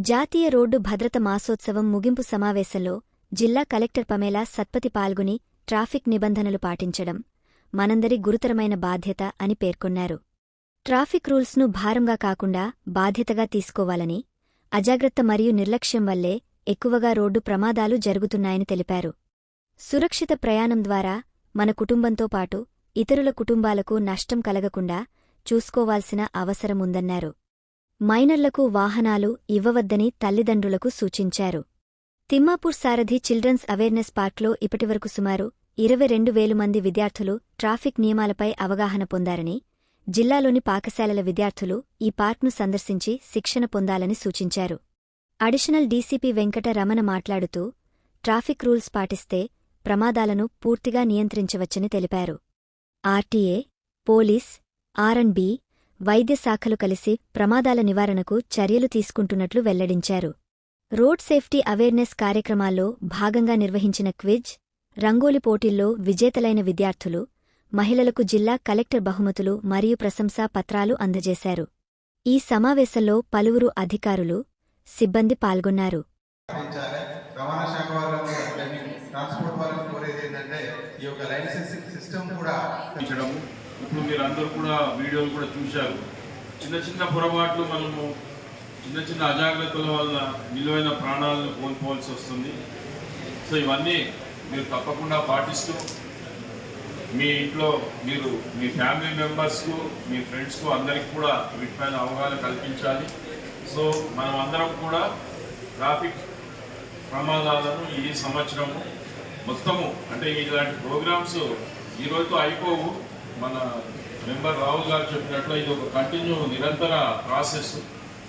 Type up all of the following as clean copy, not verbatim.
జాతీయ రోడ్డు భద్రత మాసోత్సవం ముగింపు సమావేశంలో జిల్లా కలెక్టర్ పమేలా సత్పతి పాల్గొని ట్రాఫిక్ నిబంధనలు పాటించడం మనందరి గురుతరమైన బాధ్యత అని పేర్కొన్నారు. ట్రాఫిక్ రూల్స్ను భారంగా కాకుండా బాధ్యతగా తీసుకోవాలని, అజాగ్రత్త మరియు నిర్లక్ష్యం వల్లే ఎక్కువగా రోడ్డు ప్రమాదాలు జరుగుతున్నాయని తెలిపారు. సురక్షిత ప్రయాణం ద్వారా మన కుటుంబంతో పాటు ఇతరుల కుటుంబాలకు నష్టం కలగకుండా చూసుకోవాల్సిన అవసరముందన్నారు. మైనర్లకు వాహనాలు ఇవ్వవద్దని తల్లిదండ్రులకు సూచించారు. తిమ్మాపూర్ సారథి చిల్డ్రన్స్ అవేర్నెస్ పార్క్లో ఇప్పటివరకు సుమారు 22,000 మంది విద్యార్థులు ట్రాఫిక్ నియమాలపై అవగాహన పొందారని, జిల్లాలోని పాఠశాలల విద్యార్థులు ఈ పార్క్ను సందర్శించి శిక్షణ పొందాలని సూచించారు. అడిషనల్ డీసీపీ వెంకట రమణ మాట్లాడుతూ ట్రాఫిక్ రూల్స్ పాటిస్తే ప్రమాదాలను పూర్తిగా నియంత్రించవచ్చని తెలిపారు. ఆర్టీఏ, పోలీస్, ఆర్&బి, వైద్య శాఖలు కలిసి ప్రమాదాల నివారణకు చర్యలు తీసుకుంటున్నట్లు వెల్లడించారు. రోడ్ సేఫ్టీ అవేర్నెస్ కార్యక్రమాల్లో భాగంగా నిర్వహించిన క్విజ్, రంగోలి పోటీల్లో విజేతలైన విద్యార్థులు, మహిళలకు జిల్లా కలెక్టర్ బహుమతులు మరియు ప్రశంసా పత్రాలు అందజేశారు. ఈ సమావేశంలో పలువురు అధికారులు, సిబ్బంది పాల్గొన్నారు. ఇప్పుడు మీరు అందరూ కూడా వీడియోలు కూడా చూశారు. చిన్న చిన్న పొరపాట్లు మనము చిన్న అజాగ్రత్తల వల్ల విలువైన ప్రాణాలను కోల్పోవాల్సి వస్తుంది. సో ఇవన్నీ మీరు తప్పకుండా పాటిస్తూ మీ ఇంట్లో మీరు మీ ఫ్యామిలీ మెంబర్స్కు, మీ ఫ్రెండ్స్కు అందరికీ కూడా వీటిపైన అవగాహన కల్పించాలి. సో మనం అందరం కూడా ట్రాఫిక్ ప్రమాదాలను ఈ సంవత్సరము మొత్తము అంటే ఇలాంటి ప్రోగ్రామ్స్ ఈరోజుతో అయిపోవు. మన మెంబర్ రాహుల్ గారు చెప్పినట్లు ఇది ఒక కంటిన్యూ నిరంతర ప్రాసెస్.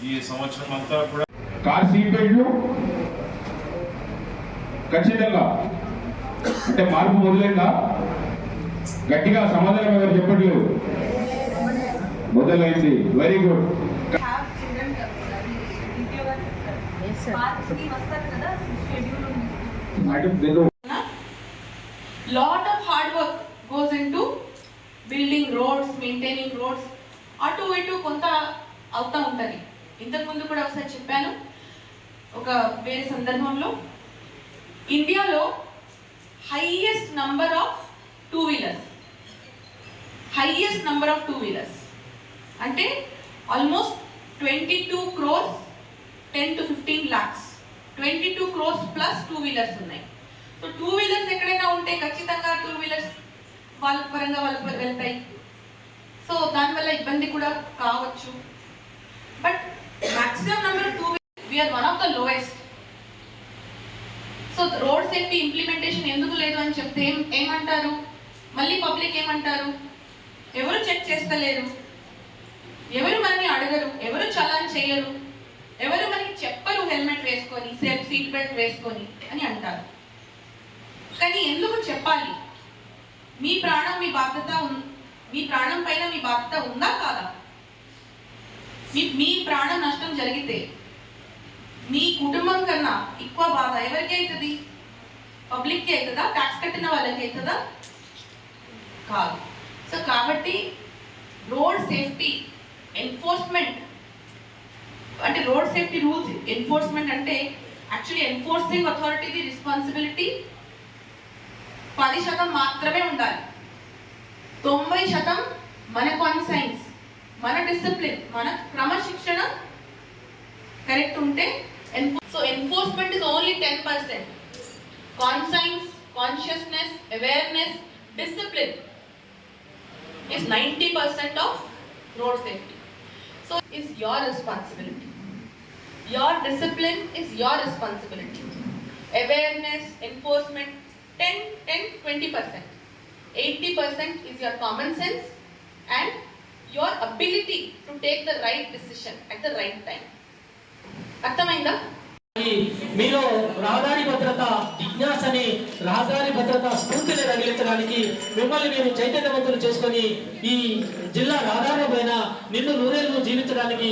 ఈ సంవత్సరం అంతా కూడా కార్ సీట్ బెల్ట్లు ఖచ్చితంగా అంటే మార్పు మొదలైందా? గట్టిగా సమాధానం గారు చెప్పట్లేదు. మొదలైంది. Very good. Lot of hard work goes into building roads, maintaining roads. అటు ఇటు కొంత అవుతా ఉంటుంది. ఇంతకుముందు కూడా ఒకసారి చెప్పాను ఒక వేరే సందర్భంలో, ఇండియాలో highest number of two wheelers అంటే almost 22 crores 10 to 15 lakhs 22 crores plus two wheelers ఉన్నాయి. సో టూ వీలర్స్ ఎక్కడైనా ఉంటే ఖచ్చితంగా టూ వీలర్స్ వాళ్ళ పరంగా వాళ్ళకు వెళ్తాయి. సో దానివల్ల ఇబ్బంది కూడా కావచ్చు. But maximum number of two we are one of the lowest. So road safety implementation ఎందుకు లేదు అని చెప్తే ఏమంటారు? మళ్ళీ పబ్లిక్ ఏమంటారు? ఎవరు చెక్ చేస్తలేరు, ఎవరు మనని అడగరు, ఎవరు చలాన్ చేయరు, ఎవరు మనకి చెప్పరు హెల్మెట్ వేసుకొని, సీట్ బెల్ట్ వేసుకొని అని అంటారు. కానీ ఎందుకు చెప్పాలి? మీ ప్రాణం మీ బాధ్యత, మీ ప్రాణం పైన మీ బాధ్యత ఉందా కాదా? మీ ప్రాణం నష్టం జరిగితే మీ కుటుంబం కన్నా ఎక్కువ బాధ ఎవరికి అవుతుంది? పబ్లిక్కి అవుతుందా? ట్యాక్స్ కట్టిన వాళ్ళకి అవుతుందా? కాదు. సో కాబట్టి రోడ్ సేఫ్టీ ఎన్ఫోర్స్మెంట్ అంటే రోడ్ సేఫ్టీ రూల్స్ ఎన్ఫోర్స్మెంట్ అంటే యాక్చువల్లీ ఎన్ఫోర్సింగ్ అథారిటీది రెస్పాన్సిబిలిటీ 10% మాత్రమే ఉండాలి. 90% మన కాన్సైన్స్, మన డిసిప్లిన్, మన క్రమశిక్షణ కరెక్ట్ ఉంటే so enforcement is only 10%. Conscience, consciousness, awareness, discipline is 90% of road safety. So is your responsibility. Your discipline is your responsibility. Awareness, enforcement 10-20%. 80% is your common sense and your ability to take the right decision at the right time. అర్థమైందా? మీలో రహదారి భద్రత జిజ్ఞాసని, రహదారి భద్రత స్ఫూర్తిని రగిలించడానికి మిమ్మల్ని మీరు చైతన్యవంతులు చేసుకొని ఈ జిల్లా రహదారుల పైన నిన్ను నూరేళ్లు జీవించడానికి